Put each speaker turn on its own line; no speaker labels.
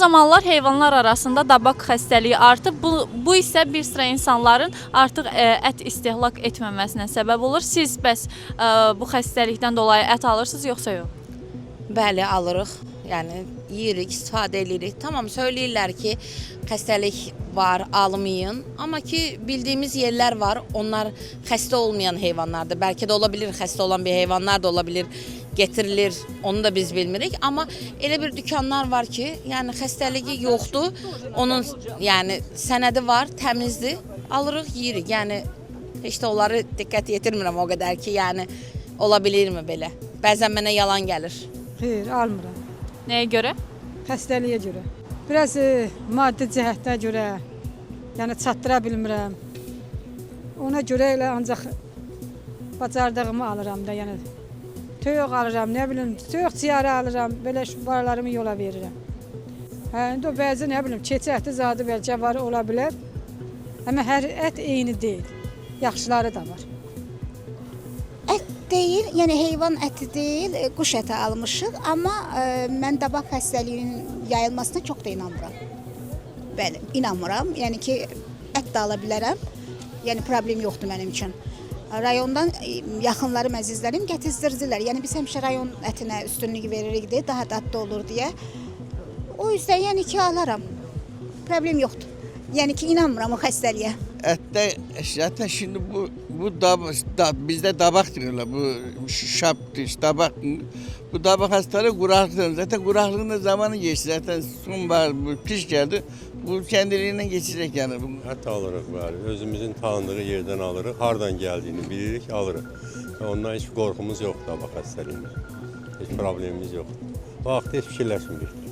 Zamanlar heyvanlar arasında dabaq xəstəliyi artıb. Bu isə bir sıra insanların artıq ət istehlak etməməsinə səbəb olur. Siz bəs bu xəstəlikdən dolayı ət alırsınız yoxsa yox?
Bəli, alırıq. Yəni yeyirik, istifadə edirik. Tamam, söyləyirlər ki, xəstəlik var, almayın. Amma ki, bildiyimiz yerlər var. Onlar xəstə olmayan heyvanlardır. Bəlkə də ola bilir, xəstə olan bir heyvanlar da ola bilir. Getirilir, onu da biz bilmirik. Amma elə bir dükanlar var ki, yəni xəstəliyi yoxdur. Onun yəni sənədi var, təmizdir. Alırıq, yeyirik. Yəni heç də onları diqqət yetirmirəm o qədər ki, yəni ola bilirmi belə? Bəzən mənə yalan gəlir.
Xeyr, almıram.
Nəyə görə?
Xəstəliyə görə. Biraz maddi cəhətdə görə, yəni çatdıra bilmirəm. Ona görə elə ancaq bacardığımı alıram da, yəni toyuq alıram, nə bilim, toyuq ciyarı alıram, belə şubarlarımı yola verirəm. Hə, indi o bəzi nə bilim, keçi əti zadı bəlkə var, ola bilər. Amma hər ət eyni deyil. Yaxşıları da var.
Ət deyil, yəni heyvan əti deyil, quş əti almışıq. Amma mən dabaq xəstəliyinin yayılmasına çox da inanmıram. Bəli, inanmıram. Yəni ki, ət də ala bilərəm. Yəni problem yoxdur mənim üçün. Rayondan yaxınlarım, əzizlərim gətizdirdilər. Yəni biz həmişə rayon ətinə üstünlük veririk deyə, daha dadlı olur deyə. O yüzden yəni ki, alaram. Problem yoxdur. Yəni ki, inanmıram o xəstəliyə.
Ette zaten şimdi bizde dabak diyorlar. Bu şap diş dabak. Bu dabak hastalığı kuraklığı. Zaten kuraklığın da zamanı geçti. Zaten sonbahar bu kış geldi. Bu kendiliğinden geçecek yani.
Et alırıq var. Özümüzün tanıdığı yerden alırıq. Hardan geldiğini bilirik, alırıq. Ondan hiç korkumuz yok dabak xəstəliyində. Hiç problemimiz yok. Bu vaxtda heç fikirləşmirik.